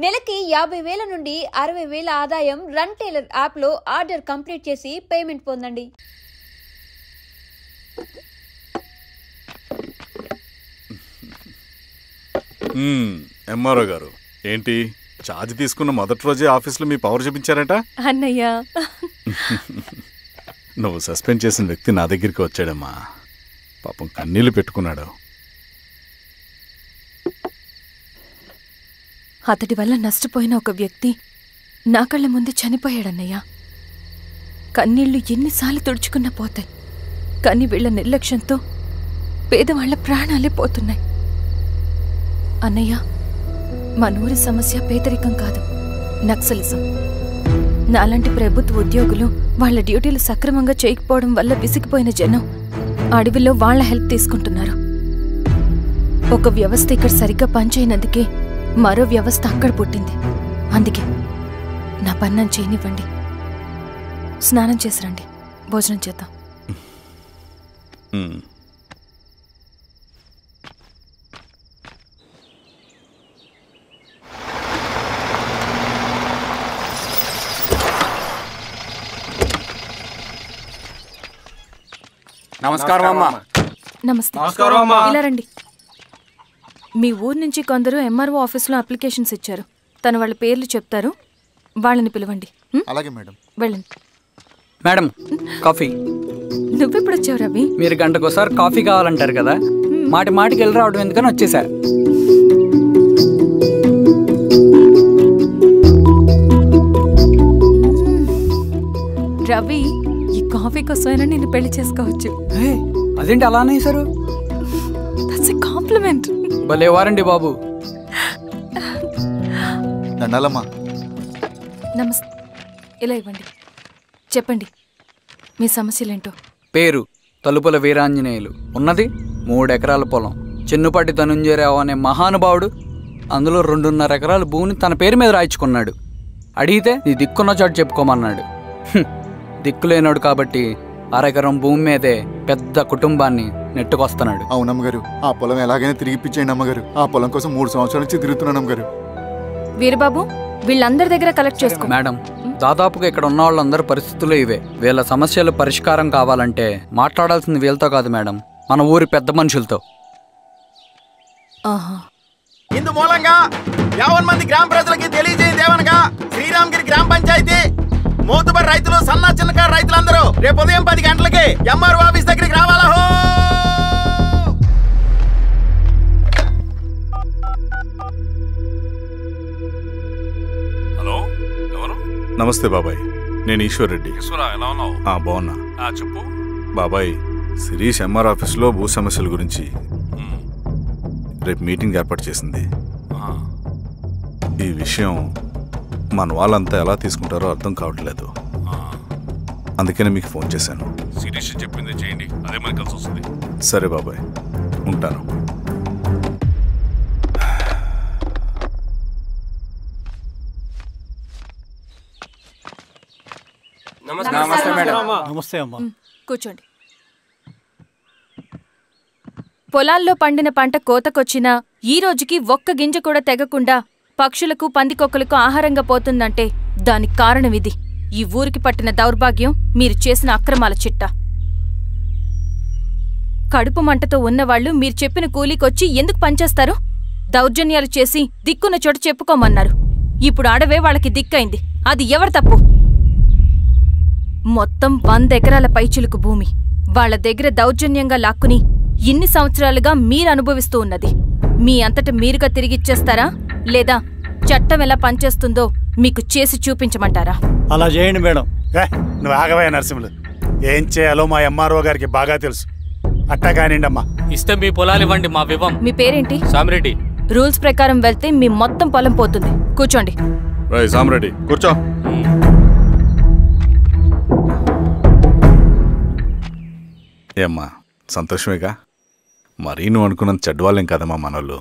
నెలకి 50,000 నుండి 60,000 ఆదాయం రన్ టైలర్ యాప్లో ఆర్డర్ కంప్లీట్ చేసి పేమెంట్ పొందండి. ఎంఆర్ఓ గారు ఏంటి ఛార్జ్ తీసుకున్న మొదటి రోజే ఆఫీస్లో మీ పవర్ చూపించారట? అన్నయ్య, నువ్వు సస్పెండ్ చేసిన వ్యక్తి నా దగ్గరికి వచ్చాడమ్మా. పాపం కన్నీళ్లు పెట్టుకున్నాడు. అతడి వల్ల నష్టపోయిన ఒక వ్యక్తి నా కళ్ళ ముందు చనిపోయాడన్నయ్య. కన్నీళ్లు ఎన్నిసార్లు తుడుచుకున్నా పోతాయి, కానీ వీళ్ల నిర్లక్ష్యంతో పేదవాళ్ల ప్రాణాలే పోతున్నాయి. అన్నయ్య, మనూరి సమస్య పేదరికం కాదు, నక్సలిజం. నాలాంటి ప్రభుత్వ ఉద్యోగులు వాళ్ల డ్యూటీలు సక్రమంగా చేయకపోవడం వల్ల విసిగిపోయిన జనం అడవిలో వాళ్ల హెల్ప్ తీసుకుంటున్నారు. ఒక వ్యవస్థ ఇక్కడ సరిగ్గా పనిచేయనందుకే మరో వ్యవస్థ అక్కడ పుట్టింది. అందుకే నా పన్నం చేయనివ్వండి. స్నానం చేసి రండి, భోజనం చేద్దాం. నమస్కారం అమ్మా. నమస్తే. ఇలా రండి. మీ ఊరు నుంచి కొందరు ఎంఆర్ఓ ఆఫీస్లో అప్లికేషన్స్ ఇచ్చారు. తను వాళ్ళ పేర్లు చెప్తారు, వాళ్ళని పిలవండి. అలాగే మేడం. వెళ్ళండి. Madam, coffee. నువ్వెప్పుడు వచ్చావు రవి? మీరు గంటకోసారి కాఫీ కావాలంటారు కదా, మాటి మాటికి వెళ్ళి రావడం ఎందుకని వచ్చేసా. రవి, ఈ కాఫీ కోసమైనా నేను పెళ్లి చేసుకోవచ్చు. అదేంటి అలా అనేసారు? That's a compliment. భలేవారండి బాబు. దండాలమ్మా. నమస్తే. ఇలా ఇవ్వండి. చెప్పండి, మీ సమస్యలేంటో. పేరు తలుపుల వీరాంజనేయులు, ఉన్నది 3 ఎకరాల పొలం. చిన్నుపాటి ధనుంజయరావు అనే మహానుభావుడు అందులో 2.5 ఎకరాల భూమిని తన పేరు మీద రాయించుకున్నాడు. అడిగితే నీ దిక్కున్న చోటు చెప్పుకోమన్నాడు. దిక్కులేనాడు కాబట్టి 1/2 ఎకరం భూమి మీదే పెద్ద కుటుంబాన్ని నెట్టుకొస్తున్నాడు. అవునమ్మగారు, ఆ పొలం ఎలాగైనా తిరిగి ఇప్పించేయండి అమ్మగారు. ఆ పొలం కోసం 3 సంవత్సరాల నుంచి తిరుగుతున్నాను అమ్మగారు. వీరబాబు, వీళ్ళందరి దగ్గర కలెక్ట్ చేసుకో. మేడం, దాదాపుగా ఇక్కడ ఉన్న వాళ్ళందరి పరిస్థితులు ఇవే. వీళ్ళ సమస్యలు పరిష్కారం కావాలంటే మాట్లాడాల్సింది వీళ్ళతో కాదు మేడం, మన ఊరి పెద్ద మనుషులతో. ఇందు మూలంగా 50 మంది గ్రామ ప్రజలకి తెలియజేయదేవనగా శ్రీరామగిరి గ్రామ పంచాయతీ మోతుబరి రైతులు, సన్న చిన్నకారు రైతులందరూ రేపు ఉదయం 10 గంటలకి ఎంఆర్ఓ ఆఫీస్ దగ్గరికి రావాలా. హలో, ఎవరు? నమస్తే బాబాయ్, నేను ఈశ్వర్ రెడ్డి. ఎలా ఉన్నావు? బాగున్నా. చెప్పు బాబాయ్, శిరీష్ ఎంఆర్ ఆఫీస్లో భూ సమస్యల గురించి రేపు మీటింగ్ ఏర్పాటు చేసింది. ఈ విషయం మన వాళ్ళంతా ఎలా తీసుకుంటారో అర్థం కావట్లేదు. అందుకనే మీకు ఫోన్ చేశాను. శిరీష్ చెప్పింది చేయండి, అదే మనకి కలిసి వస్తుంది. సరే బాబాయ్, ఉంటాను. నమస్తే మేడం. నమస్తే అమ్మా. కూర్చోండి. పొలాల్లో పండిన పంట కోతకొచ్చినా ఈ రోజుకి ఒక్క గింజ కూడా తెగకుండా పక్షులకు, పందికొక్కలకు ఆహారంగా పోతుందంటే దానికి కారణం ఇది. ఈ ఊరికి పట్టిన దౌర్భాగ్యం మీరు చేసిన అక్రమాల చిట్టా. కడుపు మంటతో ఉన్నవాళ్లు మీరు చెప్పిన కూలీకొచ్చి ఎందుకు పనిచేస్తారు? దౌర్జన్యాలు చేసి దిక్కున్న చోటు చెప్పుకోమన్నారు. ఇప్పుడు అడవే వాళ్ళకి దిక్కైంది. అది ఎవరి తప్పు? మొత్తం 100 ఎకరాల పైచిలుకు భూమి వాళ్ల దగ్గర దౌర్జన్యంగా లాక్కుని ఇన్ని సంవత్సరాలుగా మీరు అనుభవిస్తూ ఉన్నది. మీ అంతట మీరుగా తిరిగిచ్చేస్తారా, లేదా చట్టం ఎలా పనిచేస్తుందో మీకు చేసి చూపించమంటారా? అలా చేయండి మేడం. నువ్వు ఆగవయ్య నరసింహులు. ఏం చేయాలో మా ఎంఆర్ఓ గారికి బాగా తెలుసు. అట్టా కానివ్వండి అమ్మా. ఇస్తే మీ పొలాలు ఇవ్వండి, మా వివం. మీ పేరేంటి? సామిరెడ్డి. రూల్స్ ప్రకారం వెళ్తే మీ మొత్తం పొలం పోతుంది. కూర్చోండి. సామిరెడ్డి కూర్చో. ఏమ్మా, సంతోషమేగా? మరీ నువ్వు అనుకున్నంత చెడ్డవాళ్ళేం కదమ్మా మనోళ్ళు.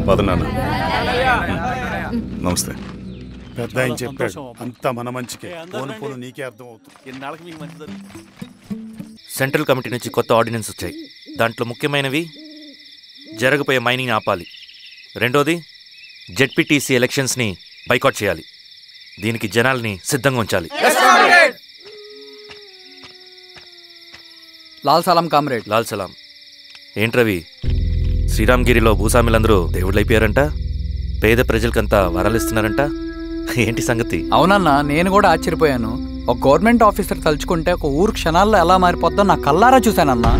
పదనాన్న. నమస్తే. పెద్ద ఆయన చెప్పాడు, అంతా మన మంచికే. పోను పోను నీకే అర్థం అవుతుంది. ఎన్నాళ్ళకి మీకు మంచి జరుగుతుంది. సెంట్రల్ కమిటీ నుంచి కొత్త ఆర్డినెన్స్ వచ్చాయి. దాంట్లో ముఖ్యమైనవి జరగబోయే మైనింగ్ ఆపాలి. రెండోది జెడ్పీటీసీ ఎలక్షన్స్ని బైకాట్ చేయాలి. దీనికి జనాల్ని సిద్ధంగా ఉంచాలి. లాల్ సలాం కామ్రేడ్. లాల్ సలాం. ఏంట్రవి, శ్రీరామ్గిరిలో భూస్వాములందరూ దేవుళ్ళైపోయారంట, పేద ప్రజలకంతా వరాలిస్తున్నారంట, ఏంటి సంగతి? అవునన్నా, నేను కూడా ఆశ్చర్యపోయాను. ఒక గవర్నమెంట్ ఆఫీసర్ తలుచుకుంటే ఒక ఊరు క్షణాల్లో ఎలా మారిపోద్దో నా కల్లారా చూశానన్నా.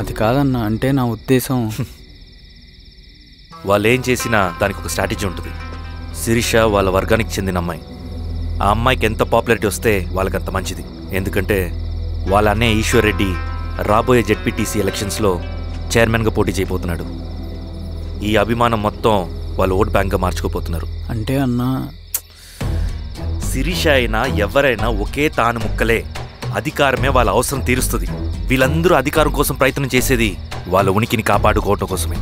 అది కాదన్నా, అంటే నా ఉద్దేశం వాళ్ళు ఏం చేసినా దానికి ఒక స్ట్రాటజీ ఉంటుంది. శిరీష వాళ్ళ వర్గానికి చెందిన అమ్మాయి. ఆ అమ్మాయికి ఎంత పాపులారిటీ వస్తే వాళ్ళకంత మంచిది. ఎందుకంటే వాళ్ళ అన్నయ్య ఈశ్వర్ రెడ్డి రాబోయే జెడ్పీటీసీ ఎలక్షన్స్లో చైర్మన్గా పోటీ చేయబోతున్నాడు. ఈ అభిమానం మొత్తం వాళ్ళు ఓట్ బ్యాంక్గా మార్చుకోపోతున్నారు. అంటే అన్నా, శిరీష అయినా ఎవరైనా ఒకే తాను ముక్కలే. అధికారమే వాళ్ళ అవసరం తీరుస్తుంది. వీళ్ళందరూ అధికారం కోసం ప్రయత్నం చేసేది వాళ్ళ ఉనికిని కాపాడుకోవటం కోసమే.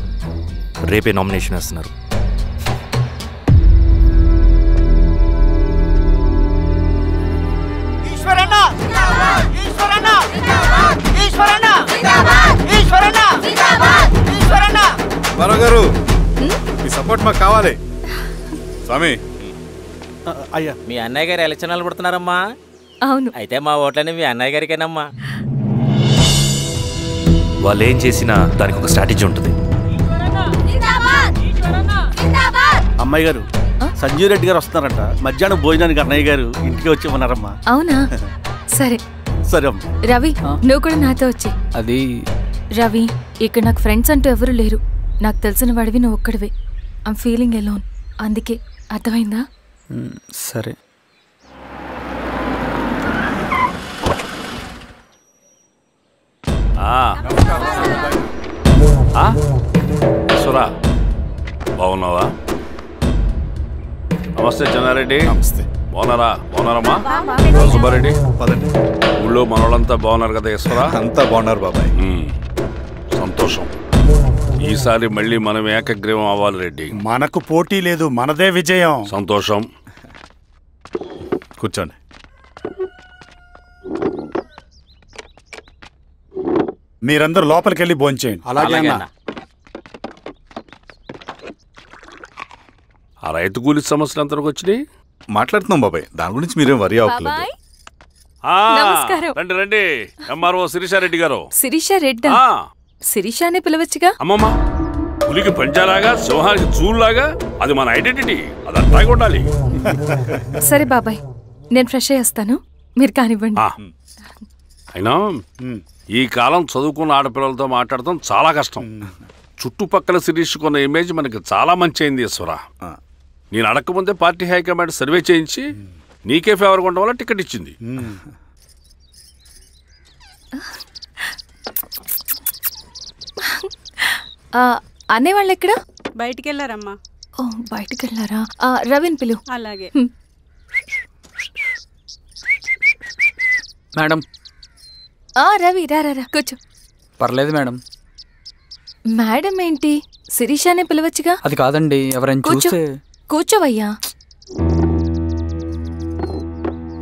రేపే నామినేషన్ వేస్తున్నారు. గారు మీ సపోర్ట్ మాకు కావాలి. స్వామి, అయ్యా మీ అన్నయ్య గారు ఎలక్షన్లు పడుతున్నారమ్మా. అవును. అయితే మా ఓట్లని మీ అన్నయ్య గారికేనమ్మా. వాళ్ళు ఏం చేసినా దానికి ఒక స్ట్రాటజీ ఉంటుంది. అమ్మాయి గారు, సంజీవ్ రెడ్డి గారు వస్తున్నారంట. మధ్యాహ్నం భోజనానికి అన్నయ్య గారు ఇంటికి వచ్చి ఉన్నారమ్మా. అవునా? సరే సరే. రవి, నువ్వు కూడా నాతో వచ్చి. అది రవి, ఇక్కడ నాకు ఫ్రెండ్స్ అంటూ ఎవరు లేరు. నాకు తెలిసిన వాడివి నువ్వు ఒక్కడివే. I'm feeling alone. అందుకే, అర్థమైందా? సరే. సురా, బాగున్నావా? నమస్తే చెన్నారెడ్డి. నమస్తే. బాగున్నారా? బాగున్నారమ్మా? సుబ్బారెడ్డి, పదండి. ఊళ్ళో మనోళ్ళంతా బాగున్నారు కదా ఈశ్వరా? అంతా బాగున్నారు బాబాయ్. సంతోషం. ఈసారి మళ్ళీ మనం ఏకగ్రీవం అవ్వాలి రెడ్డి. మనకు పోటీ లేదు, మనదే విజయం. సంతోషం. కూర్చోండి. మీరందరూ లోపలికి వెళ్ళి భోంచేయండి. అలాగే అన్న. ఆ రైతు కూలి సమస్యలు ఎంతవరకు వచ్చినాయి? మాట్లాడుతున్నాం బాబాయ్, దాని గురించి మీరేం వరి అవ్వట్లేదు. నమస్కారం. రండి రండి. ఎంఆర్ఓ శిరీషారెడ్డి గారు. శిరీష రెడ్డా? శిరీష అనే పిలవచ్చుగా. అమ్మమ్మ, పులికి పంచాలాగా, సింహానికి చూలాగా అది మన ఐడెంటిటీ. అది అట్లాగే ఉండాలి. సరే బాబాయ్, నేను ఫ్రెష్ అయ్యేస్తాను, మీరు కానివ్వండి. అయినా ఈ కాలం చదువుకున్న ఆడపిల్లలతో మాట్లాడటం చాలా కష్టం. చుట్టుపక్కల శిరీషకున్న ఇమేజ్ మనకి చాలా మంచి అయింది ఈశ్వరా. నేను అడగకముందే పార్టీ హైకమాండ్ సర్వే చేయించి నీకే ఫేవర్గా ఉండడం వల్ల టికెట్ ఇచ్చింది. అనేవాళ్ళు ఎక్కడ? బయటికి వెళ్ళారమ్మా. ఓ, బయటికి వెళ్ళారా? రవిని పిలు. అలాగే మేడం. రవి, రా రా, కూర్చో. పర్లేదు మేడం. మేడం ఏంటి? శిరీషానే పిలవచ్చుగా. అది కాదండి, ఎవరైనా చూస్తే. కూర్చోవయ్యా.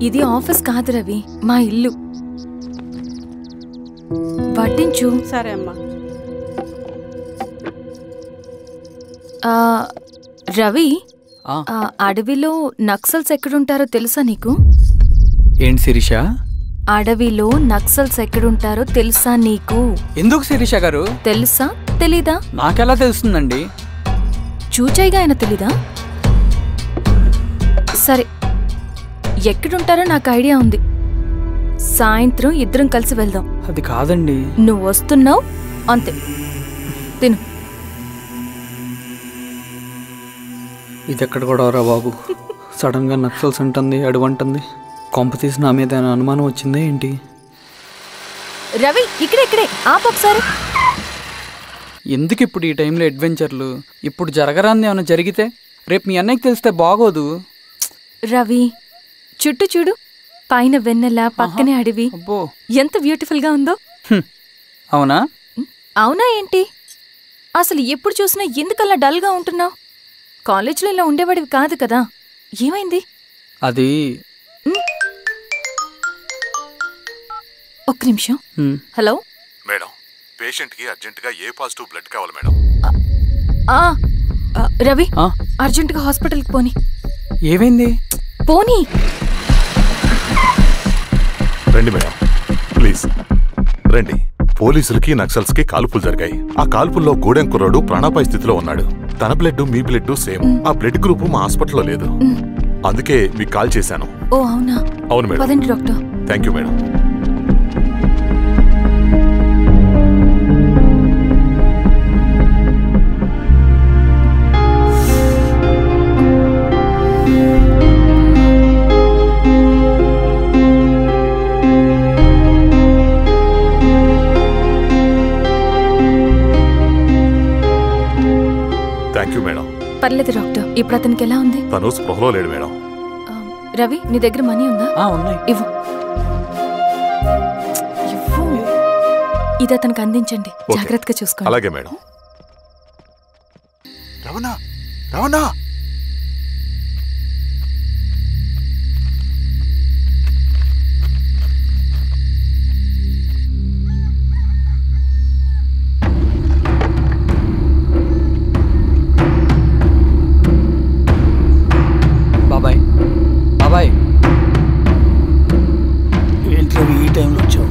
ఇది ఆఫీస్ కాదు రవి, మా ఇల్లు. పట్టించు. సరే అమ్మా. రవి, అడవిలో నక్సల్స్ ఎక్కడుంటారో తెలుసా నీకు? ఏంటి శిరీష? అడవిలో నక్సల్స్ ఎక్కడుంటారో తెలుసా నీకు? ఎందుకు శిరీష గారు? తెలుసా తెలీదా? నాకెలా తెలుస్తుందండి? చూచాయిగా ఆయన తెలీదా? సరే, ఎక్కడుంటారో నాకు ఐడియా ఉంది. సాయంత్రం ఇద్దరం కలిసి వెళ్దాం. అది కాదండి. నువ్వు వస్తున్నావు అంతే, తిను. ఇది ఎక్కడ కూడా రా బాబు. సడన్ గా నక్సల్స్ అంటుంది, అడువంటుంది. కొంప తీసి నా మీద అనుమానం వచ్చిందే ఏంటి? రవి, ఇక్కడే ఆపొకసారి. ఎందుకు ఇప్పుడు ఈ టైంలో అడ్వెంచర్లు? ఇప్పుడు జరగరాంది ఏమైనా జరిగితే రేపు మీ అన్నయ్యకి తెలిస్తే బాగోదు. రవి, చుట్టూ చూడు. పైన వెన్నెల, పక్కనే అడవి. ఎంత బ్యూటిఫుల్ గా ఉందో. అవునా? అవునా ఏంటి? అసలు ఎప్పుడు చూసినా ఎందుకల్లా డల్ గా ఉంటున్నావు? కాలేజీలో ఇలా ఉండేవాడివి కాదు కదా, ఏమైంది? అది ఒక్క నిమిషం. హలో మేడం, పేషెంట్కి అర్జెంటుగా ఏ పాజిటివ్ బ్లడ్ కావాలి మేడం. రవి అర్జెంటుగా హాస్పిటల్కి పోనీ. ఏమైంది? పోనీ. రండి మేడం ప్లీజ్ రండి. పోలీసులకి నక్సల్స్కి కాల్పులు జరిగాయి. ఆ కాల్పుల్లో గూడెం కుర్రాడు ప్రాణాపాయ స్థితిలో ఉన్నాడు. తన బ్లడ్ మీ బ్లడ్ సేమ్. ఆ బ్లడ్ గ్రూప్ మా హాస్పిటల్లో లేదు. అందుకే మీకు కాల్ చేశాను. ఓ అవునా? అవును మేడం. పదండి doctor. Thank you madam. Thank you madam. పర్లేదు డాక్టర్. ఇప్పుడు అతనికి ఎలా ఉంది? తను స్పృహలో లేడు మేడం. రవి నీ దగ్గర మనీ ఉందా? ఉన్నాయి. ఇవ్వు. ఇది అతనికి అందించండి. జాగ్రత్తగా చూసుకోండి. అలాగే మేడం. రవణ రవణ బాబాయ్ బాబాయ్ ఏంట్లో ఈ టైంలో వచ్చావు?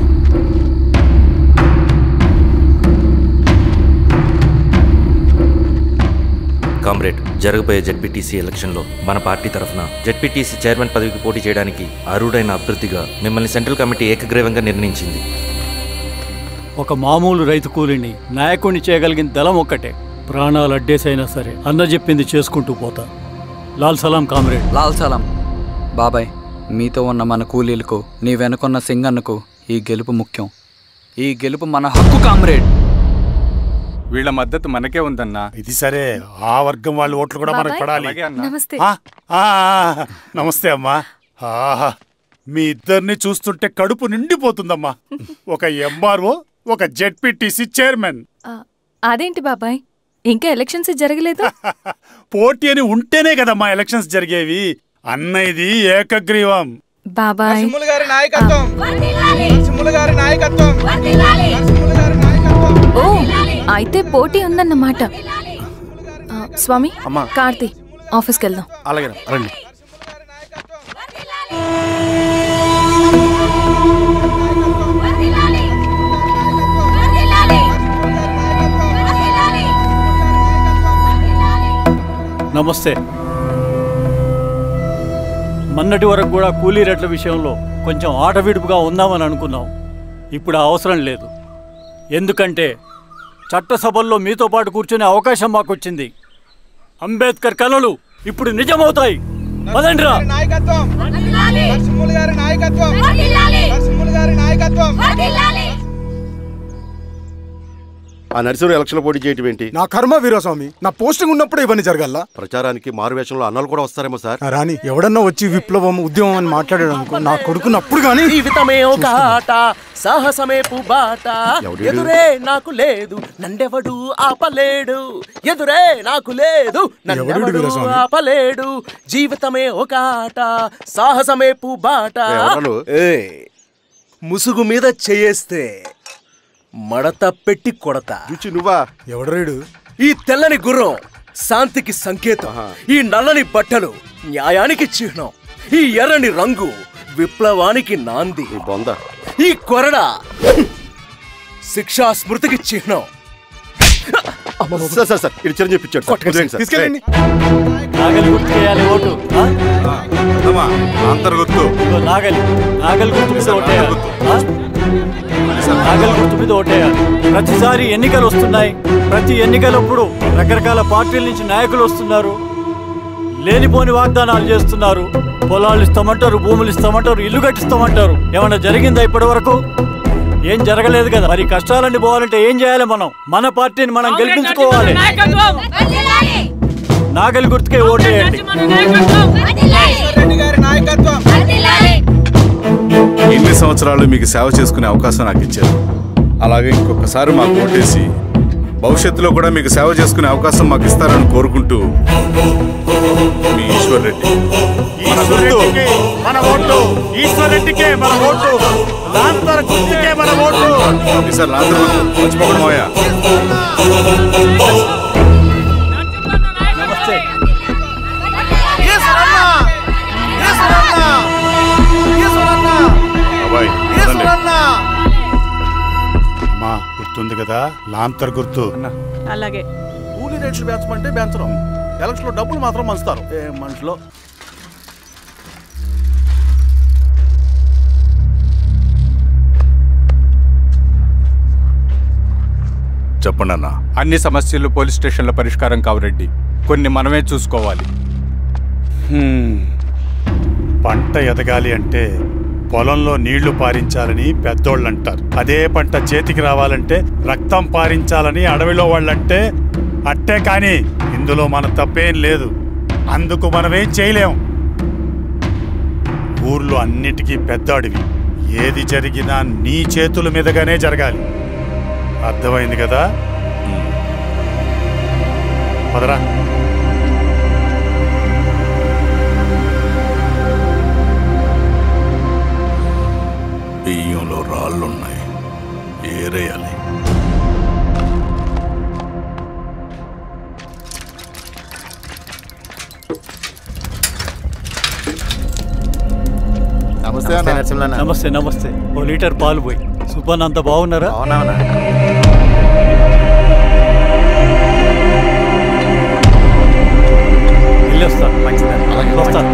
కామ్రేడ్, జరగబోయే జెడ్పీటీసీ ఎలక్షన్లో మన పార్టీ తరఫున జెడ్పీటీసీ చైర్మన్ పదవికి పోటీ చేయడానికి అర్హుడైన అభ్యర్థిగా మిమ్మల్ని సెంట్రల్ కమిటీ ఏకగ్రీవంగా నిర్ణయించింది. ఒక మామూలు రైతు కూలిని నాయకుడిని చేయగలిగిన దళం ఒక్కటే. ప్రాణాలు అడ్డేసైనా సరే అన్న చెప్పింది చేసుకుంటూ పోతా. లాల్ సలాం కామ్రేడ్. లాల్ సలాం. బాబాయ్, మీతో ఉన్న మన కూలీలకు, నీ వెనుకున్న సింగన్నకు ఈ గెలుపు ముఖ్యం. ఈ గెలుపు మన హక్కు కామ్రేడ్. వీళ్ళ మద్దతు మనకే ఉందన్నా. ఇది సరే, ఆ వర్గం వాళ్ళ ఓట్లు కూడా మనకు పడాలి. నమస్తే. నమస్తే అమ్మా. మీ ఇద్దరిని చూస్తుంటే కడుపు నిండిపోతుందమ్మా. ఒక ఎంఆర్ఓ, ఒక జెడ్పీటీసీ చైర్మన్. అదేంటి బాబాయ్, ఇంకా ఎలక్షన్స్ జరగలేదు? పోటీ అని ఉంటేనే కదమ్మా ఎలక్షన్స్ జరిగేవి. అన్నయ్యది ఏకగ్రీవం. బాబాయ్ గారి నాయకత్వం. గారి నాయకత్వం. ఓ అయితే పోటీ ఉందన్నమాట. స్వామి, కార్తీ, ఆఫీస్కి వెళ్దాం. అలాగే రండి. నమస్తే. మొన్నటి వరకు కూడా కూలీ రేట్ల విషయంలో కొంచెం ఆట విడుపుగా ఉందామని అనుకున్నాం. ఇప్పుడు ఆ అవసరం లేదు. ఎందుకంటే చట్టసభల్లో మీతో పాటు కూర్చునే అవకాశం మాకు వచ్చింది. అంబేద్కర్ కలలు ఇప్పుడు నిజమవుతాయి. పదండ్రా. ఆ నరసింహ ఎలక్షన్ పోటీ చేయటం ఏంటి? నా కర్మ వీరస్వామి, నా పోస్టింగ్ ఉన్నప్పుడు ఇవన్నీ జరగాల. ప్రచారానికి మారువేషంలో అన్నలు కూడా వస్తారేమో సార్. రాని ఎవడన్నా వచ్చి విప్లవం ఉద్యమం అని మాట్లాడాడు అనుకో, నా కొడుకున్నప్పుడు గానీ జీవితమే ఒక ఆట, సాహసమే పుబాట, ఎదురే నాకు లేదు నన్నెవడు ఆపలేడు, ఎదురే నాకు లేదు నన్నెవడు ఆపలేడు, జీవితమే ఒక ఆట, సాహసమే పుబాట. ముసుగు మీద చేయేస్తే మడత పెట్టి కొడతా. నువ్వా? ఎవడరేడు? ఈ తెల్లని గుర్రం శాంతికి సంకేతం, ఈ నల్లని బట్టలు న్యాయానికి చిహ్నం, ఈ ఎర్రని రంగు విప్లవానికి నాంది, ఈ కొరడ శిక్షా స్మృతికి చిహ్నం. చిరంజీవి చెప్పించాడు. నాగలి గుర్తు చేయాలి ఓటు. నాగలి నాగలి గుర్తు మీద ఓటేయాలి. నాగలి గుర్తు మీద ఓటేయాలి. ప్రతిసారి ఎన్నికలు వస్తున్నాయి. ప్రతి ఎన్నికలప్పుడు రకరకాల పార్టీల నుంచి నాయకులు వస్తున్నారు. లేనిపోని వాగ్దానాలు చేస్తున్నారు. పొలాలు ఇస్తామంటారు, భూములు ఇస్తామంటారు, ఇల్లు కట్టిస్తామంటారు. ఏమన్నా జరిగిందా ఇప్పటి వరకు? ఏం జరగలేదు కదా. మరి కష్టాలన్నీ పోవాలంటే ఏం చేయాలి? మనం మన పార్టీని మనం గెలిపించుకోవాలి. నాగలి గుర్తుకే ఓటేయండి. ఇన్ని సంవత్సరాలు మీకు సేవ చేసుకునే అవకాశం నాకు ఇచ్చారు. అలాగే ఇంకొకసారి మాకు ఓటేసి భవిష్యత్తులో కూడా మీకు సేవ చేసుకునే అవకాశం మాకు ఇస్తారని కోరుకుంటూ మీ ఈశ్వర్ రెడ్డి. మన ఓటు ఈశ్వర్ రెడ్డికే, మన ఓటు లాంతర్ గుర్తుకే, మన ఓటు. సార్ లాంతర్ మర్చిపోకుండా పోయా. నమస్తే. అమ్మా గుర్తుంది కదా, లాంతర్ గుర్తు. అలాగే. కూలీ రేట్లు పెంచమంటే పెంచడం, ఎలక్షన్లో డబ్బులు మాత్రం మంచుతారు. ఏ మనుషులో. చెప్పండి అన్న. అన్ని సమస్యలు పోలీస్ స్టేషన్లో పరిష్కారం కావు రెడ్డి, కొన్ని మనమే చూసుకోవాలి. పంట ఎదగాలి అంటే పొలంలో నీళ్లు పారించాలని పెద్దోళ్ళు అంటారు. అదే పంట చేతికి రావాలంటే రక్తం పారించాలని అడవిలో వాళ్ళంటే అట్టే. కానీ ఇందులో మన తప్పేం లేదు, అందుకు మనమేం చేయలేం. ఊర్లో అన్నిటికీ పెద్ద అడవి, ఏది జరిగినా నీ చేతుల మీదగానే జరగాలి. అర్థమైంది కదా? పదరా. బియ్యంలో రాళ్ళున్నాయి, ఏరేయాలి. నమస్తే నరసింహన్న. నమస్తే నమస్తే. ఓ లీటర్ పాలు పోయి. సుపన్ అంత బాగున్నారా? వెళ్ళొస్తాను. వస్తాను.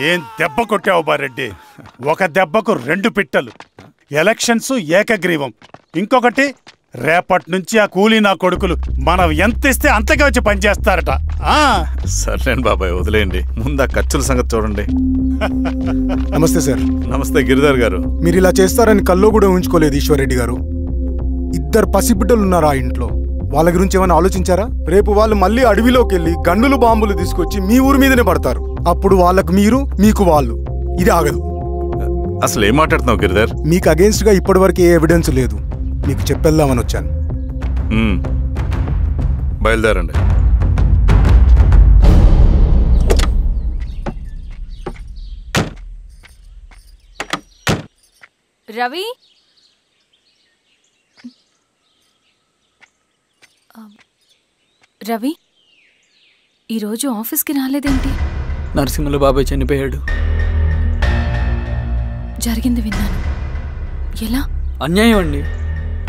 ఏం దెబ్బ కొట్టావు బారెడ్డి, ఒక దెబ్బకు 2 పిట్టలు. ఎలక్షన్స్ ఏకగ్రీవం. ఇంకొకటి, రేపటి నుంచి ఆ కూలీ నా కొడుకులు మనం ఎంత ఇస్తే అంతగా వచ్చి పనిచేస్తారట. సర్లేండి బాబాయ్, వదిలేయండి. ముందు ఆ ఖర్చుల సంగతి చూడండి. నమస్తే సార్. నమస్తే గిరిధర్ గారు. మీరు ఇలా చేస్తారని కల్లో కూడా ఊహించుకోలేదు ఈశ్వర్ రెడ్డి గారు. 2 పసిబిడ్డలు ఉన్నారు ఆ ఇంట్లో, వాళ్ళ గురించి ఏమైనా ఆలోచించారా? రేపు వాళ్ళు మళ్ళీ అడవిలోకి వెళ్ళి గన్నులు బాంబులు తీసుకొచ్చి మీ ఊరి మీదనే పడతారు. అప్పుడు వాళ్ళకు మీరు, మీకు వాళ్ళు. ఇది ఆగదు. అసలు ఏం మాట్లాడుతున్నావు గిరిధర్? మీకు అగేన్స్ట్ గా ఇప్పటివరకు ఏ ఎవిడెన్స్ లేదు, మీకు చెప్పేద్దామని వచ్చాను. బయలుదేరండి. రవి, రవి ఈరోజు ఆఫీస్కి రాలేదేంటి? నరసింహుల బాబాయ్ చనిపోయాడు. జరిగింది విన్నాను. ఎలా? అన్యాయం అండి.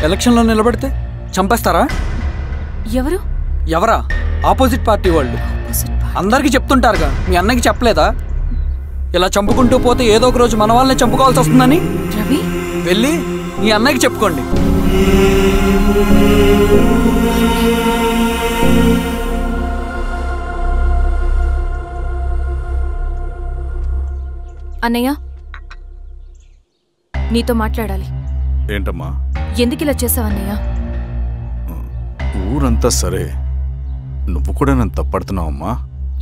ఎలక్షన్లో నిలబడితే చంపేస్తారా? ఎవరు? ఎవరా? ఆపోజిట్ పార్టీ వాళ్ళు. అందరికీ చెప్తుంటారుగా, మీ అన్నకి చెప్పలేదా? ఇలా చంపుకుంటూ పోతే ఏదో ఒక రోజు మన వాళ్ళని చంపుకోవాల్సి వస్తుందని. రవి, వెళ్ళి మీ అన్నకి చెప్పుకోండి. అన్నయ్య, నీతో మాట్లాడాలి. ఏంటమ్మా? ఎందుకు ఇలా చేసావన్నయ్య? ఊరంతా సరే, నువ్వు కూడా నన్ను తప్పడుతున్నావమ్మా.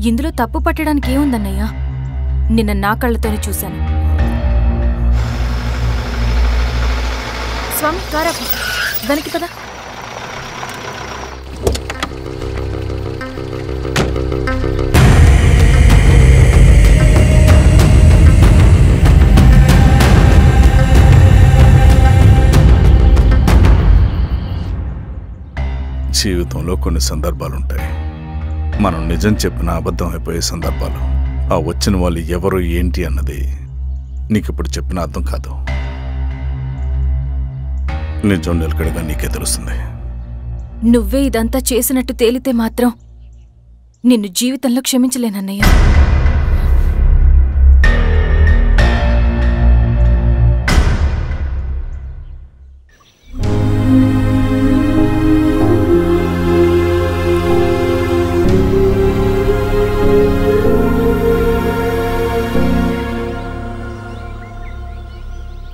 ఇందులో తప్పు పట్టడానికి ఏముందన్నయ్య? నిన్న నా కళ్ళతోనే చూశాను. స్వామి, కారా దానికి కదా. జీవితంలో కొన్ని సందర్భాలుంటాయి, మనం నిజం చెప్పిన అబద్ధం అయిపోయే సందర్భాలు. ఆ వచ్చిన వాళ్ళు ఎవరు ఏంటి అన్నది నీకిప్పుడు చెప్పిన అర్థం కాదు. నిజం నిలకడగా నీకే తెలుస్తుంది. నువ్వే ఇదంతా చేసినట్టు తేలితే మాత్రం నిన్ను జీవితంలో క్షమించలేనన్నయ్య.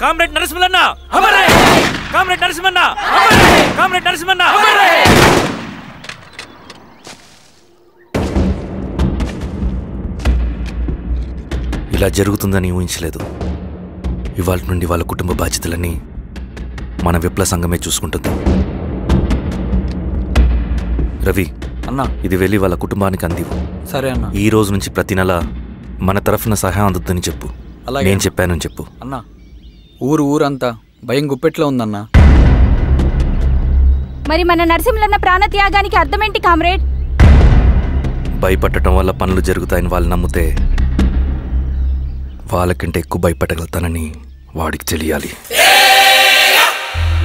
కామ్రేడ్ నరసింహన్న అమరే! కామ్రేడ్ నరసింహన్న అమరే! కామ్రేడ్ నరసింహన్న అమరే! ఇలా జరుగుతుందని ఊహించలేదు. ఇవాళ నుండి వాళ్ళ కుటుంబ బాధ్యతలన్నీ మన విప్లవ సంఘమే చూసుకుంటుంది. రవి అన్నా, ఇది వెళ్ళి వాళ్ళ కుటుంబానికి అందివు. సరే అన్న. ఈ రోజు నుంచి ప్రతి నెల మన తరఫున సహాయం అందుతుందని చెప్పు. అలాగే. నేను చెప్పానని చెప్పు. అన్నా, ఊరంతా భయం గుప్పెట్లో ఉందన్నా. మరి మన నరసింహన్న ప్రాణత్యాగానికి అర్థమేంటి కామ్రేడ్? భయపడటం వల్ల పనులు జరుగుతాయని వాళ్ళు నమ్మితే వాళ్ళకంటే ఎక్కువ భయపడగలుగుతానని వాడికి తెలియాలి.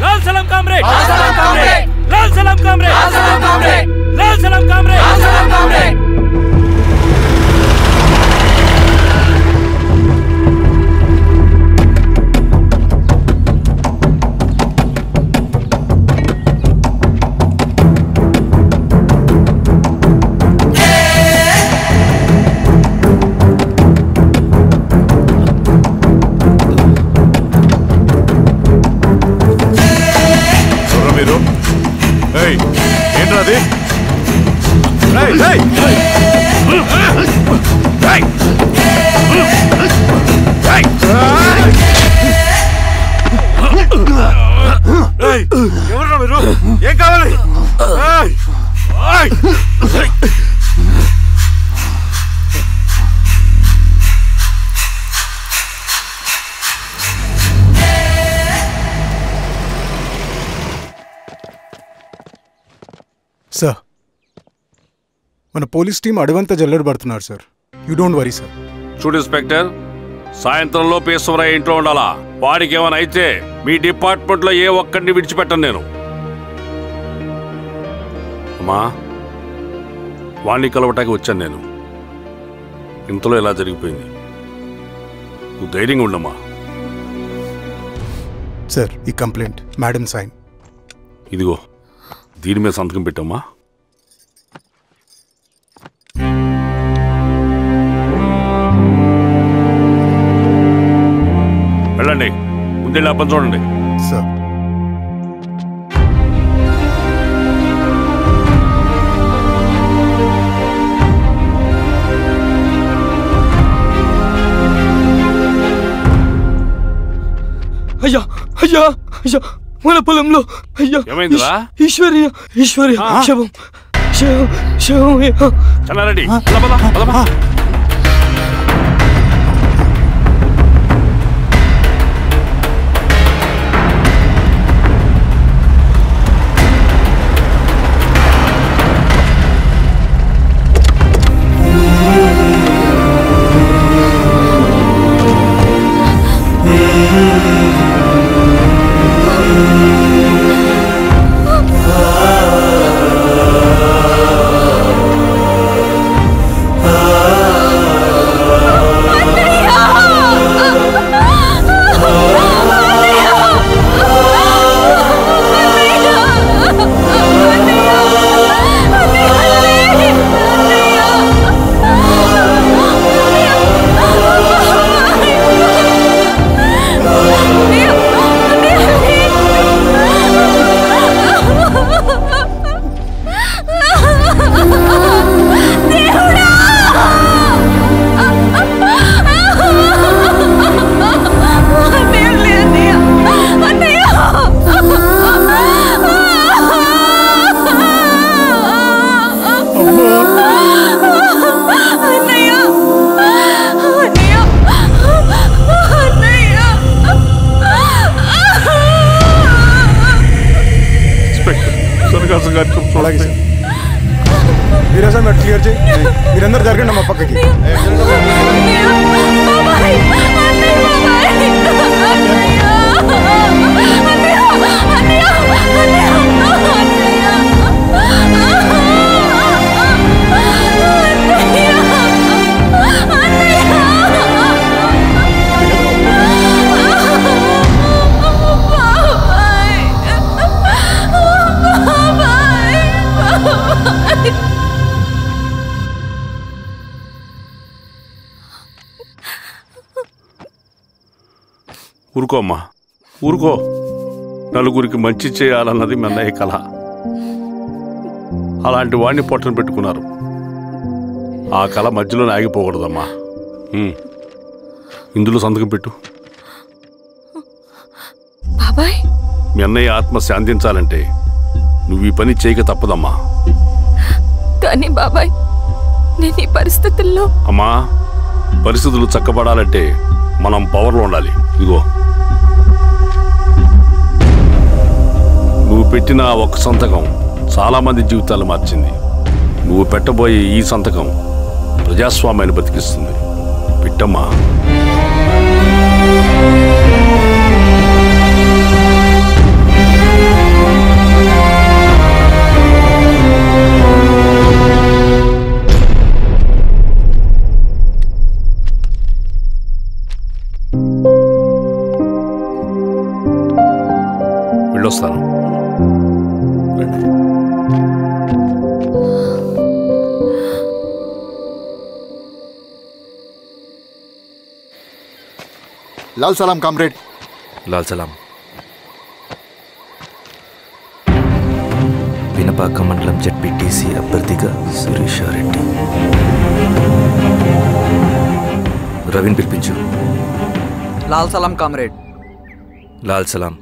లాల్ సలాం కామ్రేడ్! లాల్ సలాం కామ్రేడ్! లాల్ సలాం కామ్రేడ్! లాల్ సలాం కామ్రేడ్! లాల్ సలాం కామ్రేడ్! లాల్ సలాం కామ్రేడ్! ఎవరు మీరు? ఏం కావాలి? సార్, మన పోలీస్ టీం అడవంతా జల్లెడ పడుతున్నారు sir. You don't worry sir. చూడు ఇన్స్పెక్టర్, సాయంత్రంలో పేశ్వరయ్య ఇంట్లో ఉండాలా. వాడికి ఏమైనా అయితే మీ డిపార్ట్మెంట్లో ఏ ఒక్కడిని విడిచిపెట్టను నేను. అమ్మా, వాణ్ణి కలవటానికి వచ్చాను నేను. ఇంతలో ఇలా జరిగిపోయింది. నువ్వు ధైర్యంగా ఉండమ్మా. సార్, ఈ కంప్లైంట్ మేడం సైన్. ఇదిగో, దీని మీద సంతకం పెట్టమ్మా. వెళ్ళండి, ముందెళ్ళి అబ్బని చూడండి. సార్. అయ్యా అయ్యా అయ్యా, మన పొలంలో అయ్యా. ఏమైందిరా? ఈశ్వర్య శవం శవం శవం. చెన్నారెడ్డి, వీరాజా మీరు క్లియర్ చేయి. మీరందరూ జరగండి మా పక్కకి. ఊరుకో అమ్మా, ఊరుకో. నలుగురికి మంచి చేయాలన్నది మీ అన్నయ్య కళ. అలాంటి వాడిని పొట్టను పెట్టుకున్నారు. ఆ కళ మధ్యలోనే ఆగిపోకూడదమ్మా. ఇందులో సంతకం పెట్టు. బాబాయ్, మీ అన్నయ్య ఆత్మ శాంతించాలంటే నువ్వు ఈ పని చేయక తప్పదమ్మా. కానీ బాబాయ్, నేను ఈ పరిస్థితుల్లో... అమ్మా, పరిస్థితులు చక్కబడాలంటే మనం పవర్లో ఉండాలి. ఇదిగో, నువ్వు పెట్టిన ఒక్క సంతకం చాలా మంది జీవితాలు మార్చింది. నువ్వు పెట్టబోయే ఈ సంతకం ప్రజాస్వామ్యాన్ని బతికిస్తుంది. పెట్టమ్మా. వెళ్ళొస్తాను. లాల్ సలాం కామ్రేడ్. లాల్ సలాం. పినపాక మండలం జెడ్పీటీసీ అభ్యర్థిగా శిరీషారెడ్డి. రవిని పిలిపించు. లాల్ సలాం కామ్రేడ్. లాల్ సలాం.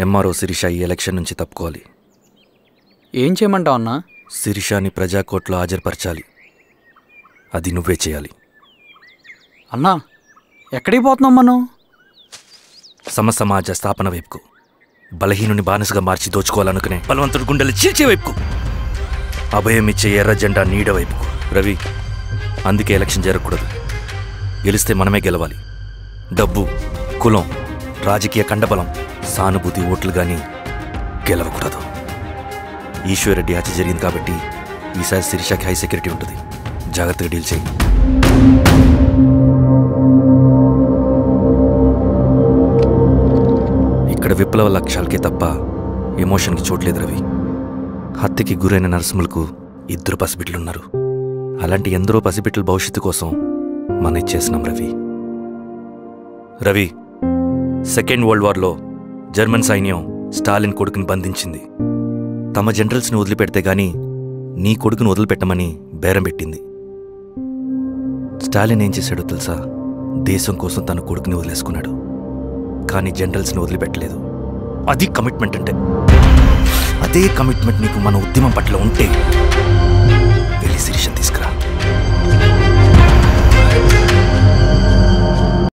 ఎంఆర్ఓ శిరీష ఈ ఎలక్షన్ నుంచి తప్పుకోవాలి. ఏం చేయమంటావు అన్నా? శిరీషాని ప్రజాకోర్టులో హాజరుపరచాలి. అది నువ్వే చేయాలి. అన్నా, ఎక్కడికి పోతున్నాం మనం? సమసమాజ స్థాపన వైపుకు. బలహీనుని బానిసగా మార్చి దోచుకోవాలనుకునే బలవంతుడి గుండెలు చీల్చే వైపుకు. అభయం ఇచ్చే ఎర్ర జెండా నీడ వైపుకు. రవి, అందుకే ఎలక్షన్ జరగకూడదు. గెలిస్తే మనమే గెలవాలి. డబ్బు, కులం, రాజకీయ కండబలం, సానుభూతి ఓట్లు కానీ గెలవకూడదు. ఈశ్వర్రెడ్డి హత్య జరిగింది కాబట్టి ఈసారి శిరీషకి హై సెక్యూరిటీ ఉంటుంది. జాగ్రత్తగా డీల్ చేయి. ఇక్కడ విప్లవ లక్ష్యాలకే తప్ప ఎమోషన్కి చోట్లేదు రవి. హత్యకి గురైన నరసింహులకు 2 పసిబిడ్డలున్నారు. అలాంటి ఎందరో పసిబిడ్డల భవిష్యత్తు కోసం మనం ఇచ్చేసినాం రవి. రవి, సెకండ్ వరల్డ్ వార్లో జర్మన్ సైన్యం స్టాలిన్ కొడుకుని బంధించింది. తమ జనరల్స్ని వదిలిపెడితే గాని నీ కొడుకును వదిలిపెట్టమని బేరం పెట్టింది. స్టాలిన్ ఏం చేశాడో తెలుసా? దేశం కోసం తన కొడుకుని వదిలేసుకున్నాడు. కానీ జనరల్స్ని వదిలిపెట్టలేదు. అది కమిట్మెంట్ అంటే. అదే కమిట్మెంట్ నీకు మన ఉద్యమం పట్ల ఉంటే